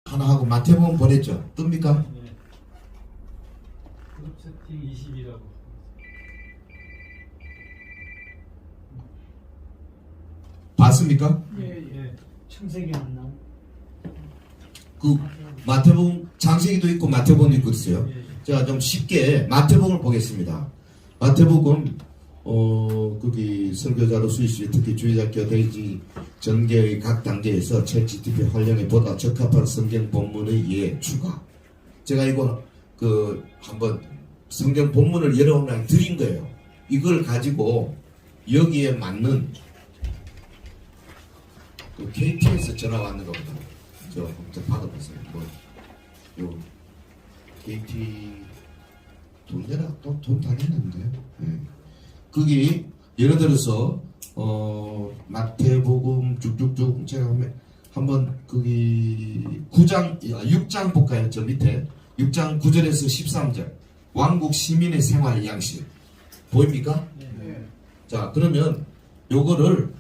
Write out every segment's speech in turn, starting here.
하나 하고 마태복음 보냈죠. 뜹니까? 네. 그룹 채팅 20이라고. 봤습니까? 예. 창세기 안 나오. 그 마태복음 창세기도 있고 마태복음도 있고 있어요. 제가 좀 쉽게 마태복음을 보겠습니다. 마태복음 거기 설교자로 수의시 특히 주의학교 대지 전개의 각 단계에서 챗GPT 활용에 보다 적합한 성경 본문의 예 추가. 제가 이거 한번 성경 본문을 여러 번 드린 거예요. 이걸 가지고 여기에 맞는 그 KT에서 전화 왔는 겁니다. 저 한번 받아보세요. 요 KT 돈 내라 돈 다 냈는데. 네. 거기 예를 들어서 마태복음 쭉쭉쭉 제가 한번 거기 6장 볼까요? 저 밑에 6장 9절에서 13절 왕국 시민의 생활 양식 보입니까? 네. 자 그러면 요거를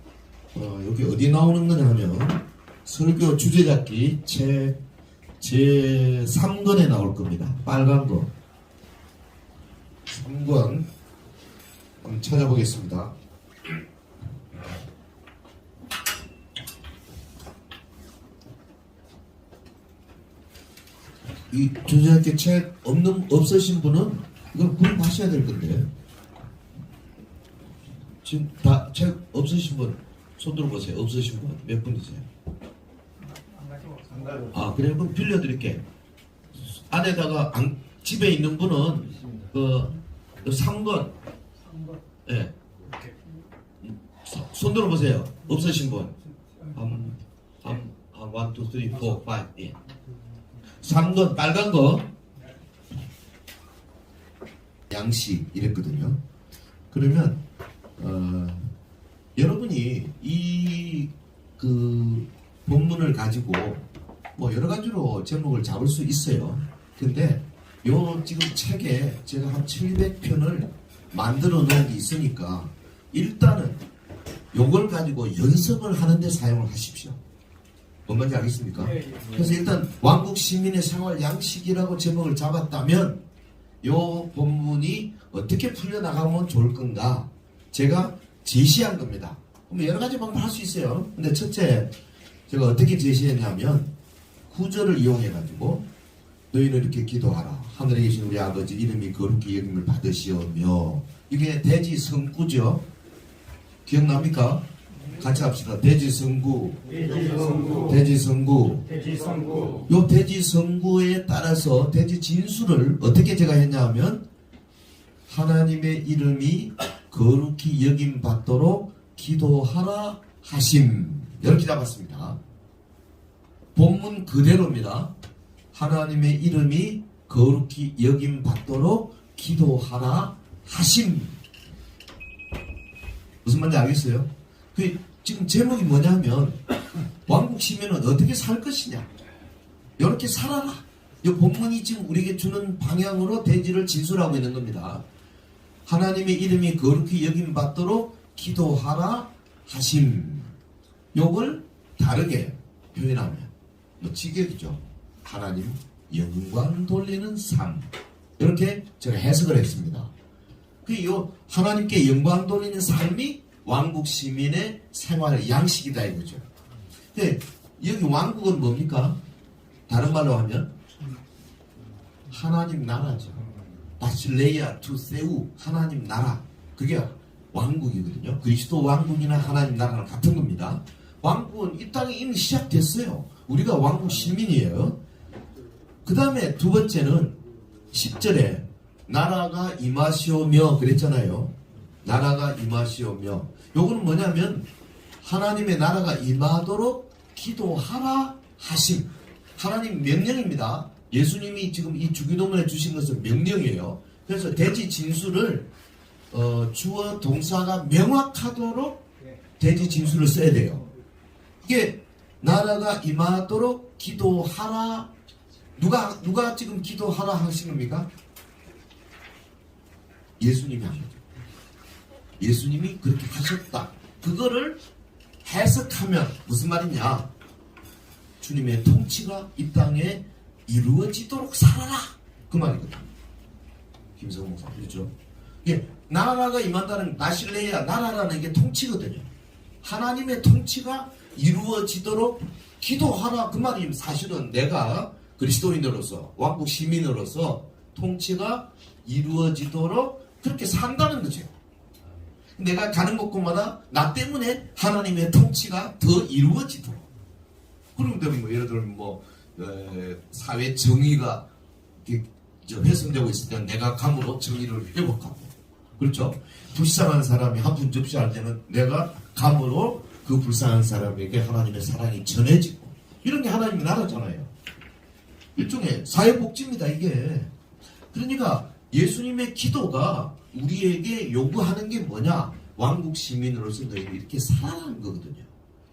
여기 어디 나오는 거냐 하면 설교 주제잡기 제 3권에 나올 겁니다. 빨간 거 3권 한번 찾아보겠습니다. 이 주제잡기 책 없으신 분은 이걸 구입하셔야 될 건데 지금 다 책 없으신 분 손 들어보세요. 없으신 분 몇 분이세요? 아 그래 그럼 빌려드릴게. 안에다가 집에 있는 분은 그 3권 예. 손 들어보세요. 없으신 분 1, 2, 3, 4, 5 예. 3권 빨간 거 양식 이랬거든요. 그러면 여러분이 이 본문을 가지고 뭐 여러 가지로 제목을 잡을 수 있어요. 근데 요 지금 책에 제가 한 700편을 만들어 놓은 게 있으니까 일단은 요걸 가지고 연습을 하는데 사용을 하십시오. 뭔 말인지 알겠습니까? 그래서 일단 왕국 시민의 생활 양식이라고 제목을 잡았다면 요 본문이 어떻게 풀려나가면 좋을 건가 제가 제시한 겁니다. 여러 가지 방법 할 수 있어요. 근데 첫째 제가 어떻게 제시했냐면 구절을 이용해 가지고 너희는 이렇게 기도하라. 하늘에 계신 우리 아버지 이름이 거룩히 여김을 받으시오며 이게 대지성구죠. 기억납니까? 같이 합시다. 대지성구. 요 대지성구에 따라서 대지진수를 어떻게 제가 했냐 하면 하나님의 이름이 거룩히 여김 받도록 기도하라 하심 이렇게 잡았습니다. 본문 그대로입니다. 하나님의 이름이 거룩히 여김 받도록 기도하라 하심. 무슨 말인지 알겠어요? 지금 제목이 뭐냐면 왕국 시민은 어떻게 살 것이냐 이렇게 살아라. 이 본문이 지금 우리에게 주는 방향으로 대지를 진술하고 있는 겁니다. 하나님의 이름이 거룩히 여김 받도록 기도하라 하심. 요걸 다르게 표현하면 직역이죠. 하나님 영광 돌리는 삶 이렇게 제가 해석을 했습니다. 요 하나님께 영광 돌리는 삶이 왕국 시민의 생활 양식이다 이거죠. 근데 여기 왕국은 뭡니까? 다른 말로 하면 하나님 나라죠. 바실레이아 투세우 하나님 나라 그게 왕국이거든요. 그리스도 왕국이나 하나님 나라랑 같은 겁니다. 왕국은 이 땅에 이미 시작됐어요. 우리가 왕국 시민이에요. 그 다음에 두 번째는 10절에 나라가 임하시오며 그랬잖아요. 나라가 임하시오며 요거는 뭐냐면 하나님의 나라가 임하도록 기도하라 하심. 하나님 명령입니다. 예수님이 지금 이 주기도문에 주신 것은 명령이에요. 그래서 대지 진수를 주어 동사가 명확하도록 대지 진수를 써야 돼요. 이게 나라가 임하도록 기도하라. 누가 지금 기도하라 하신 겁니까? 예수님이 하셨죠. 예수님이 그렇게 하셨다. 그거를 해석하면 무슨 말이냐? 주님의 통치가 이 땅에 이루어지도록 살아라. 그 말이거든. 김성호 목사. 그렇죠? 예, 나라가 임한다는 바실레야 나라라는 게 통치거든요. 하나님의 통치가 이루어지도록 기도하라. 그 말이 사실은 내가 그리스도인으로서 왕국 시민으로서 통치가 이루어지도록 그렇게 산다는 거죠. 내가 가는 곳곳마다 나 때문에 하나님의 통치가 더 이루어지도록. 그런데 뭐 예를 들면 뭐 사회 정의가 훼손되고 있을 때는 내가 감으로 정의를 회복하고, 그렇죠? 불쌍한 사람이 한 푼 접시할 때는 내가 감으로 그 불쌍한 사람에게 하나님의 사랑이 전해지고, 이런 게 하나님의 나라잖아요. 일종의 사회복지입니다, 이게. 그러니까 예수님의 기도가 우리에게 요구하는 게 뭐냐? 왕국 시민으로서 너희는 이렇게 살아가는 거거든요.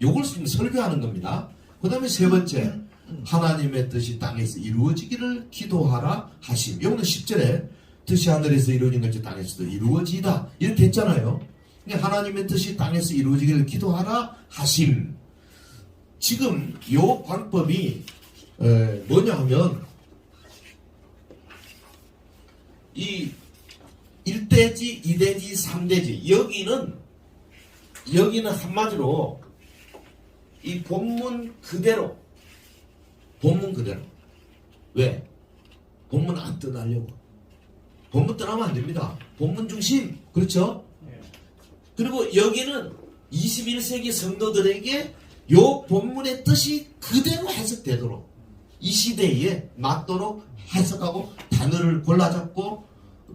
요걸 지금 설교하는 겁니다. 그 다음에 세 번째, 하나님의 뜻이 땅에서 이루어지기를 기도하라 하심. 요거는 10절에 뜻이 하늘에서 이루어진 것이 땅에서도 이루어지다 이렇게 했잖아요. 그러니까 하나님의 뜻이 땅에서 이루어지기를 기도하라 하심. 지금 요 방법이 뭐냐 하면 이 1대지, 2대지, 3대지. 여기는 한마디로 이 본문 그대로. 왜? 본문 안 떠나려고. 본문 떠나면 안 됩니다. 본문 중심. 그렇죠? 그리고 여기는 21세기 성도들에게 요 본문의 뜻이 그대로 해석되도록 이 시대에 맞도록 해석하고 단어를 골라잡고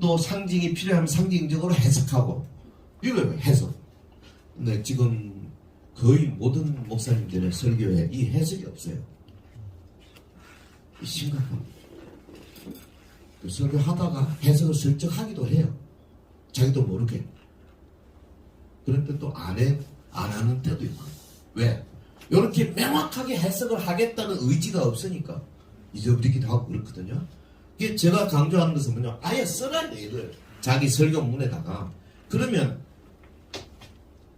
또 상징이 필요하면 상징적으로 해석하고, 이거예요, 해석. 근데 지금 거의 모든 목사님들의 설교에 이 해석이 없어요. 심각합니다. 설교하다가 해석을 슬쩍 하기도 해요. 자기도 모르게. 그런데 또 안 하는 때도 있고. 왜? 이렇게 명확하게 해석을 하겠다는 의지가 없으니까 잊어버리기도 하고 그렇거든요. 이게 제가 강조하는 것은 뭐냐? 아예 써놔야 돼, 이걸. 자기 설교문에다가. 그러면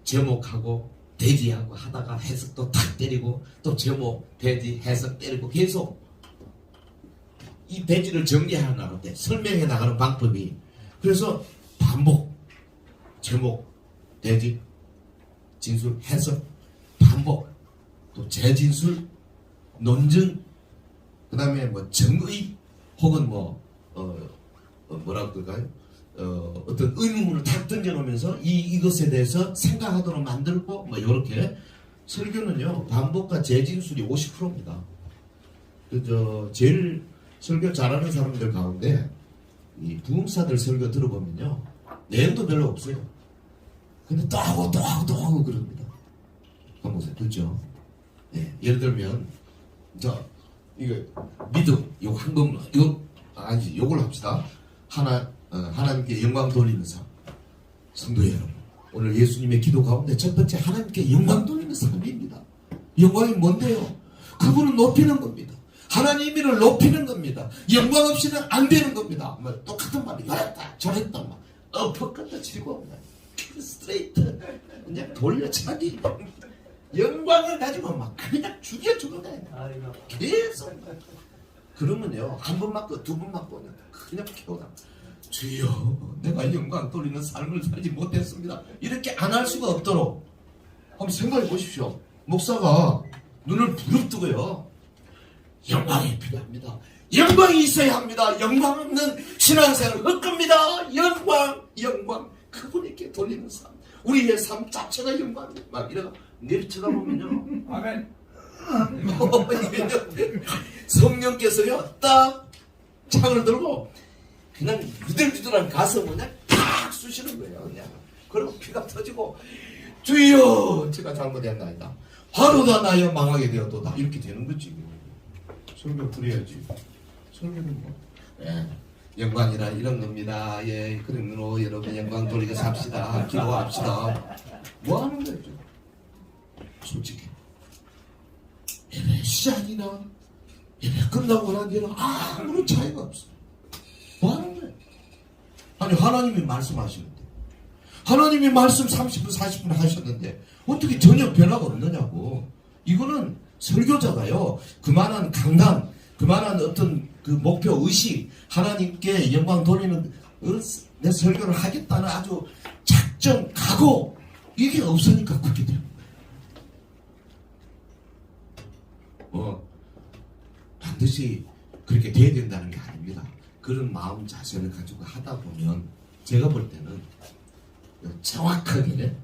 제목하고 대지하고 하다가 해석도 탁 때리고 또 제목, 대지, 해석 때리고 계속 이 대지를 정리해 나가는데 설명해 나가는 방법이, 그래서 반복, 제목, 대지, 진술, 해석, 반복, 또 재진술, 논증, 그 다음에 뭐 정의, 혹은 뭐라고 그럴까요? 어떤 의문문을 탁 던져놓으면서 이것에 대해서 생각하도록 만들고, 뭐, 요렇게. 설교는요, 반복과 재진술이 50%입니다. 제일 설교 잘하는 사람들 가운데, 이 부흥사들 설교 들어보면요, 내용도 별로 없어요. 근데 또 하고 그럽니다. 한번 보세요. 그렇죠? 네, 예를 들면, 이거, 믿음, 요걸 합시다. 하나님께 영광 돌리는 삶. 성도 여러분, 오늘 예수님의 기도 가운데 첫 번째 하나님께 영광 돌리는 삶입니다. 영광이 뭔데요? 그분을 높이는 겁니다. 하나님을 높이는 겁니다. 영광 없이는 안 되는 겁니다. 뭐 똑같은 말이 이랬다 저랬다 막 엎어갔다 치고 스트레이트 그냥 돌려차기. 영광을 가지고 막 그냥 죽여주거든. 계속. 그러면요, 한 번 맞고 두 번 맞고 그냥 키워나. 주여, 내가 영광 돌리는 삶을 살지 못했습니다. 이렇게 안 할 수가 없도록 한번 생각해 보십시오. 목사가 눈을 부릅뜨고요, 영광이 필요합니다. 영광이 있어야 합니다. 영광 없는 신앙생활 헛겁니다. 영광. 그분에게 돌리는 삶. 우리의 삶 자체가 영광입니다. 막 이러다 내려쳐다보면요. 아멘. 성령께서요, 딱 창을 들고 그냥 유들유들한 가슴을 그냥 탁 쑤시는 거예요. 그냥. 그리고 피가 터지고, 주여, 제가 잘못했나이다. 화로다 나여 망하게 되어도다. 이렇게 되는 거지. 설교 드려야지. 설교는 뭐. 예. 영광이라 이런 겁니다. 예. 그러므로 여러분 영광 돌리게 삽시다. 기도합시다. 뭐 하는 거죠? 솔직히. 예배 시작이나 예배 끝나고 난 뒤에는 아무런 차이가 없어. 뭐 하는 거예요? 아니, 하나님이 말씀하시는데, 하나님이 말씀 30분 40분 하셨는데 어떻게 전혀 변화가 없느냐고. 이거는 설교자가요, 그만한 강단, 그만한 어떤 그 목표 의식, 하나님께 영광 돌리는 내 설교를 하겠다는 아주 작정, 각오, 이게 없으니까 그렇게 돼요. 반드시 그렇게 돼야 된다는 게 아닙니다. 그런 마음 자세를 가지고 하다 보면 제가 볼 때는 정확하게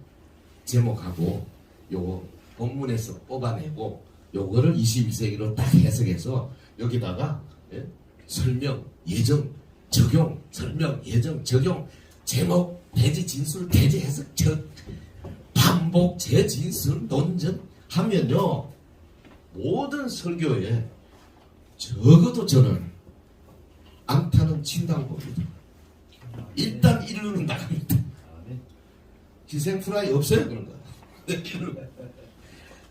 제목하고 요거 본문에서 뽑아내고 요거를 22세기로 딱 해석해서 여기다가 설명, 예정, 적용, 설명, 예정, 적용, 제목, 대지, 진술, 대지, 해석, 반복, 재진술, 논전 하면요 모든 설교에 적어도 저는 안타는 친다고 봅니다. 일단 1루는 나갑니다. 희생 프라이 없어요 그런 거.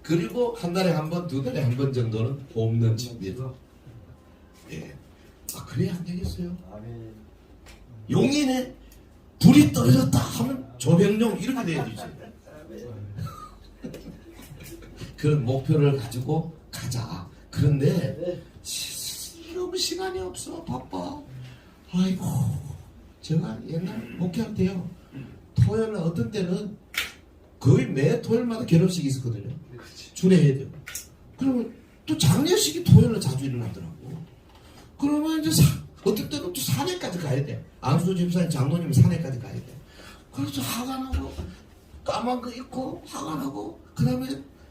그리고 한 달에 한 번, 두 달에 한 번 정도는 홈런 칩니다. 예. 그래야 안 되겠어요. 용인에 불이 떨어졌다 하면 조병용 이렇게 돼야 되지. 그런 목표를 가지고 가자. 그런데 너무 시간이 없어. 바빠. 아이고, 제가 옛날 목회할 때요, 토요일날 어떤 때는 거의 매 토요일마다 결혼식이 있었거든요. 주례해야 돼요. 그러면 또 장례식이 토요일날 자주 일어나더라고. 그러면 이제 어떨 때는 또 산에까지 가야 돼. 안수 집사님, 장로님 산에까지 가야 돼. 그래서 화가 나고 까만 거 입고 화가 나고, 그 다음에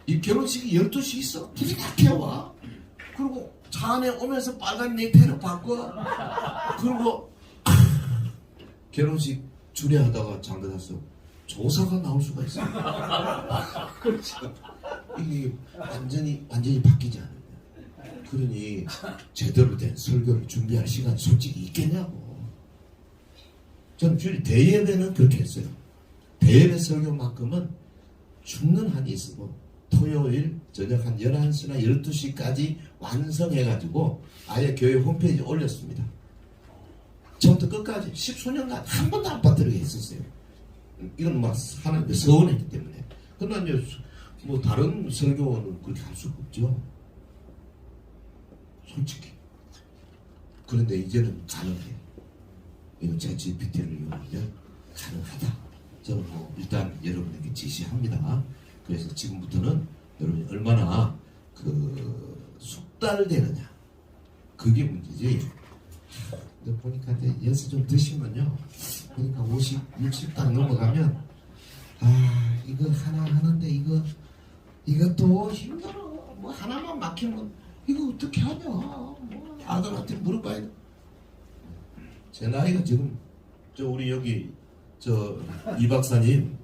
이 결혼식이 12시 있어. 불이 다 켜와. 그리고 차 안에 오면서 빨간 네이테를 바꿔. 그리고 결혼식 주례하다가 잠들었어. 조사가 나올 수가 있어. 그렇죠. 이게 완전히 바뀌지 않아요. 그러니 제대로 된 설교를 준비할 시간이 솔직히 있겠냐고. 저는 주일 대예배는 그렇게 했어요. 대예배 설교만큼은 죽는 한이 있고 토요일 저녁 한 11시나 12시까지 완성해가지고 아예 교회 홈페이지에 올렸습니다. 처음부터 끝까지 10수년간 한 번도 안 빠뜨리게 했었어요. 이건 막 하나님께 서운했기 때문에. 그러나 이제 뭐 다른 설교는 그렇게 할 수가 없죠. 솔직히. 그런데 이제는 가능해요. 이거 ChatGPT를 이용하면 가능하다. 저는 뭐 일단 여러분에게 지시합니다. 그래서 지금부터는 여러분이 얼마나 숙달되느냐, 그게 문제지. 근데 보니까 이제 연세 좀 드시면요, 그러니까 50, 60 딱 넘어가면 이거 하나 하는데 이것도 힘들어. 뭐 하나만 막히면 이거 어떻게 하냐. 뭐 아들한테 물어봐야 돼. 제 나이가 지금 우리 여기 이 박사님,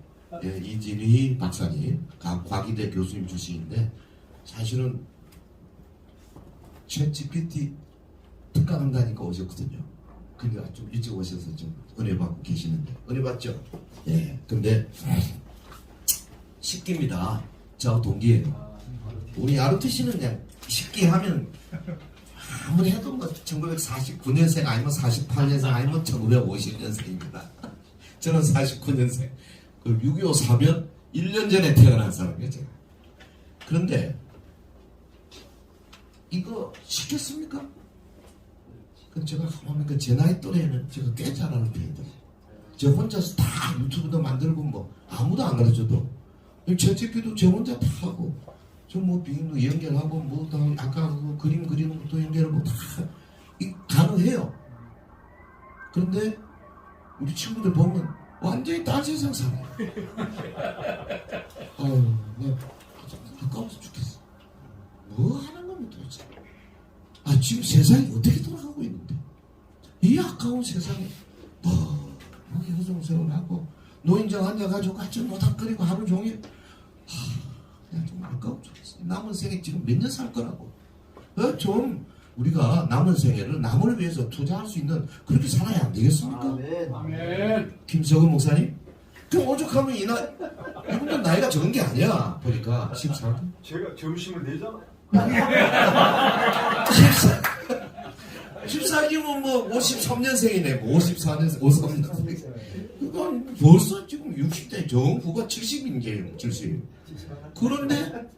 이진희 박사님, 과기대 교수님 출신인데 사실은 챗GPT 특강한다니까 오셨거든요. 그러니까 좀 일찍 오셔서 좀 은혜 받고 계시는데, 은혜 받죠? 예. 근데 식기입니다. 저하고 동기예요. 우리 ROTC는 그냥 식기 하면 아무리 해도 뭐 1949년생 아니면 48년생 아니면 1950년생입니다. 저는 49년생. 그 6.25 사면 1년 전에 태어난 사람이에요, 제가. 그런데 이거 시켰습니까? 그 제가 가보니까 제 나이 또래는 제가 꽤 잘하는 편이더라고요. 저 혼자서 다 유튜브도 만들고 뭐 아무도 안 가르쳐도 챗GPT도 제 혼자 다 하고, 저 뭐 비행도 연결하고 뭐 다 아까 그 그림 그리는 것도 연결하고 다 가능해요. 그런데 우리 친구들 보면 완전히 딴 세상 살아요. 아유, 내가 아까워서 죽겠어. 뭐 하는 겁니까 도대체? 지금 세상이 어떻게 돌아가고 있는데 이 아까운 세상에 뭐 허송세월하고 노인정 앉아가지고 같이 노닥거리고 하루 종일 그냥 좀 아까워 죽겠어. 남은 생에 지금 몇 년 살 거라고. 좀 우리가 남은 생애를 남을 위해서 투자할 수 있는 그렇게 살아야 안 되겠습니까? 아멘. 김석은 목사님? 그럼 오죽하면 이분도 나이가 적은 게 아니야. 보니까 14기. 제가 점심을 내잖아. 14기면 뭐 53년생이네. 54년생, 53년생. 그건 벌써 지금 60대 정부가 70인 게 70. 그런데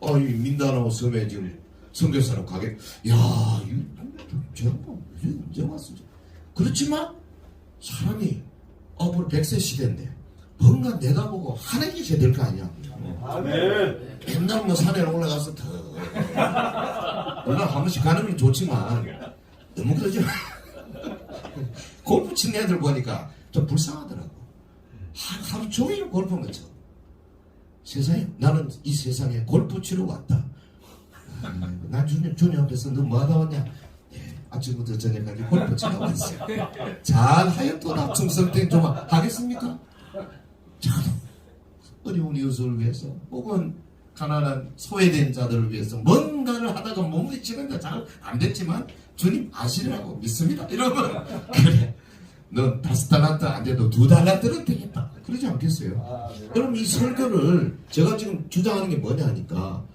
이 민다나오 섬에 지금 선교사로 가게. 야, 제가 언제 왔어? 그렇지만 사람이 앞으로 100세 시대인데 뭔가 내다보고 하는 게 될 거 아니야. 아멘. 맨날 뭐 산에 올라가서 더 물론 한 번씩 가는 건 좋지만 너무 그러지 마. 골프 치는 애들 보니까 좀 불쌍하더라고. 하루 종일 골프만 쳐. 세상에 나는 이 세상에 골프 치러 왔다. 난 주님 앞에서 너 뭐 하다 왔냐? 네, 아침부터 저녁까지 골프 치러 왔어요. 잘하여 또다 충성된 좀 하겠습니까? 저도 어려운 이웃을 위해서 혹은 가난한 소외된 자들을 위해서 뭔가를 하다가 몸이 치는데 잘 안 됐지만 주님 아시리라고 믿습니다. 이러면 그래 넌 5달란트 안 돼도 2달란트는 되겠다. 그러지 않겠어요? 그럼 이 설교를 제가 지금 주장하는 게 뭐냐 하니까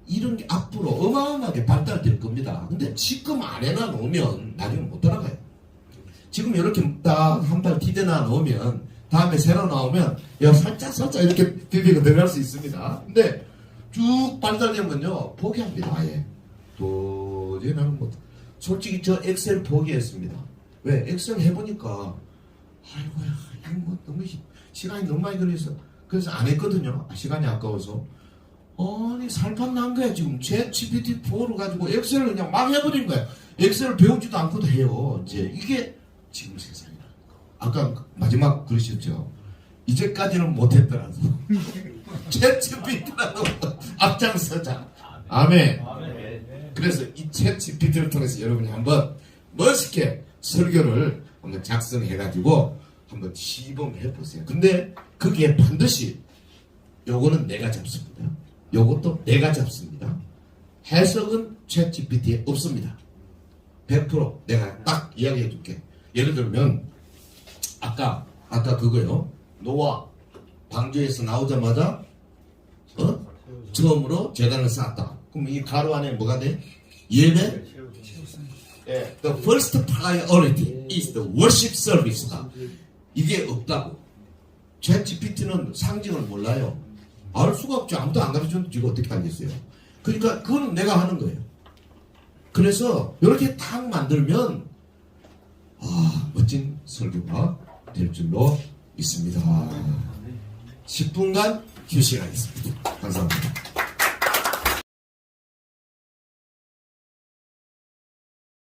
이런 게 앞으로 어마어마하게 발달될 겁니다. 근데 지금 안 해놔 놓으면 나중에 못 따라가요. 지금 이렇게 딱 한 발 디뎌놔 놓으면 다음에 새로 나오면 살짝 이렇게 비비고 들어갈 수 있습니다. 근데 쭉 발달되면요 포기합니다. 아예 도저히 나는 못. 솔직히 저 엑셀 포기했습니다. 왜? 엑셀 해보니까 아이고야 이거 뭐 너무 시간이 너무 많이 걸려서 그래서 안 했거든요. 시간이 아까워서. 아니 살판 난 거야 지금. ChatGPT4를 가지고 엑셀을 그냥 막 해버린 거야. 엑셀을 배우지도 않고도 해요. 이제 이게 지금 세상이라. 아까 마지막 그러셨죠. 이제까지는 못했더라도 챗GPT라도 앞장서자. 아멘. 그래서 이 챗GPT를 통해서 여러분이 한번 멋있게 설교를 한번 작성해가지고 한번 시범해보세요. 근데 거기에 반드시 요거는 내가 잡습니다. 요것도 내가 잡습니다. 해석은 챗GPT에 없습니다. 100% 내가 딱 이야기해줄게. 예를 들면 아까 그거요. 노아 방주에서 나오자마자 처음으로 제단을 쌓았다. 그럼 이 가로 안에 뭐가 돼? 예배? The first priority is the worship service다. 이게 없다고. 챗GPT는 상징을 몰라요. 알 수가 없죠. 아무도 안 가르쳐줬는데 지금 어떻게 알겠어요? 그러니까 그거는 내가 하는 거예요. 그래서 이렇게 딱 만들면 멋진 설교가 될 줄로 믿습니다. 10분간 휴식하겠습니다. 감사합니다.